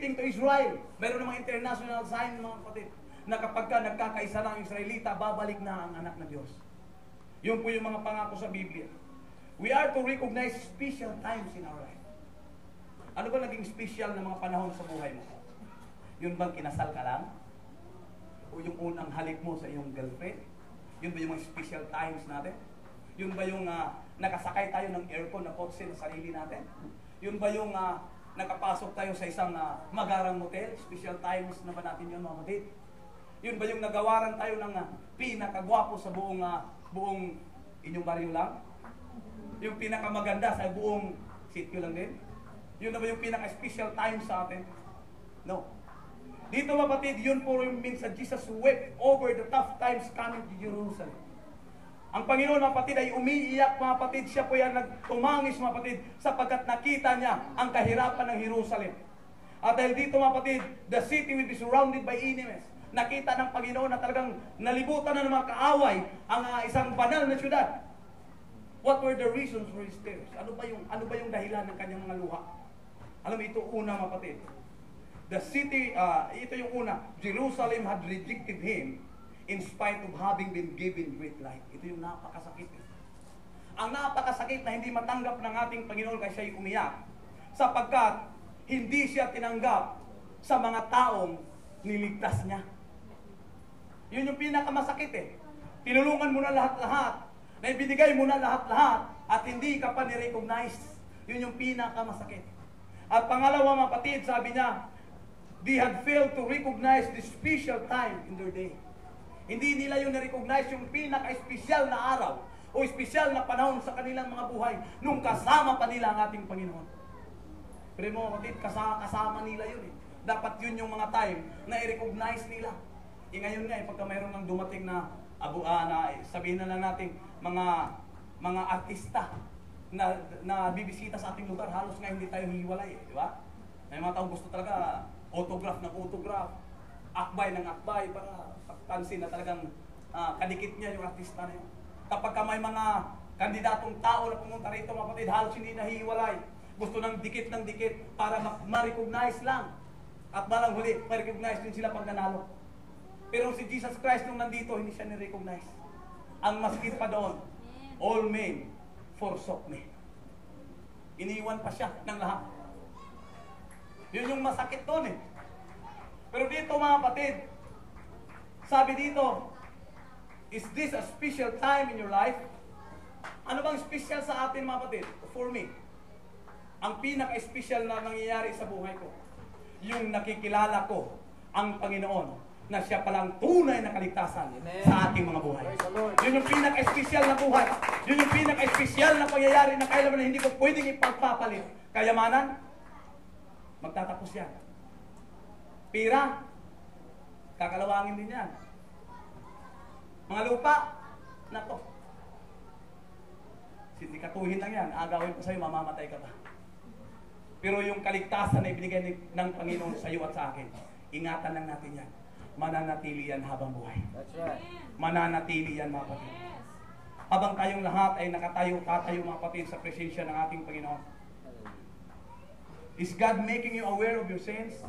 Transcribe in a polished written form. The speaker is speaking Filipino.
to Israel. Meron namang international sign, mga kapatid, na kapag ka nagkakaisa na ang Israelita, babalik na ang anak ng Diyos. Yun po yung mga pangako sa Biblia. We are to recognize special times in our life. Ano ba naging special na mga panahon sa buhay mo? Yun bang kinasal ka lang? O yung unang halik mo sa iyong girlfriend? Yun ba yung mga special times natin? Yun ba yung nakasakay tayo ng aircon na kotse na sarili natin? Yun ba yung nakapasok tayo sa isang magarang motel? Special times na ba natin yun, mga kapatid? Yun ba yung nagawaran tayo ng pinakagwapo sa buong inyong baryo lang? Yung pinakamaganda sa buong sityo lang din? Yun na ba yung pinaka-special times sa atin? No. Dito, mga kapatid, yun po yung means that Jesus wept over the tough times coming to Jerusalem. Ang Panginoon, mga kapatid, ay umiiyak, mga kapatid. Siya po yan nagtumangis, mga kapatid, sapagkat nakita niya ang kahirapan ng Jerusalem. At dahil dito, mga kapatid, the city will be surrounded by enemies. Nakita ng Panginoon na talagang nalibutan na ng mga kaaway ang isang banal na syudad. What were the reasons for his tears? Ano ba yung dahilan ng kanyang mga luha? Alam mo, ito una, mga kapatid. The city, ito yung una, Jerusalem had rejected him in spite of having been given great light. Ito yung napakasakit. Ang napakasakit na hindi matanggap ng ating Panginoon kaya siya'y umiyak, sapagkat hindi siya tinanggap sa mga taong niligtas niya. Yun yung pinakamasakit Tinulungan mo na lahat-lahat, na ibinigay mo na lahat-lahat, at hindi ka pa ni-recognize. Yun yung pinakamasakit. At pangalawa, mga kapatid, sabi niya, they had failed to recognize the special time in their day. Hindi nila yun na-recognize yung pinaka-espesyal na araw o espesyal na panahon sa kanilang mga buhay nung kasama pa nila ang ating Panginoon. Pero mga kapatid, kasama nila yun Dapat yun yung mga time na i-recognize nila. Ngayon nga, pagka mayroon ng dumating na sabihin na lang natin mga artista na bibisita sa ating lugar, halos nga hindi tayo hiwalay, di ba? May mga taong gusto talaga autograph ng autograph, akbay ng akbay para pansin na talagang kadikit niya yung artista na yun. Kapag may mga kandidatong tao na pumunta rito, mga kapatid, halos hindi nahihiwalay. Gusto ng dikit para ma-recognize lang. At balang huli, ma-recognize din sila pag nanalo. Pero si Jesus Christ nung nandito, hindi siya ni-recognize. Ang masikip pa doon, all men forsook me. Iniwan pa siya ng lahat. Yun yung masakit doon Pero dito, mga kapatid, sabi dito, is this a special time in your life? Ano bang special sa atin, mga kapatid? For me, ang pinaka-special na nangyayari sa buhay ko, yung nakikilala ko ang Panginoon na siya palang tunay na kaligtasan sa ating mga buhay. Yun yung pinaka-espesyal na buhay. Yun yung pinaka-espesyal na pangyayari na kailanman na hindi ko pwedeng ipagpapalit. Kayamanan, magtatapos yan. Pira, kakalawangin din yan. Mga lupa, nako. Sindikatuhin lang yan. Agawin ko sa'yo, mamamatay ka pa. Pero yung kaligtasan na ibinigay ng Panginoon sa iyo at sa akin, ingatan lang natin yan. Mananatili yan habang buhay. That's right. Mananatili yan, mga kapatid. Habang tayong lahat ay tatayo mga kapatid sa presensya ng ating Panginoon. Is God making you aware of your sins?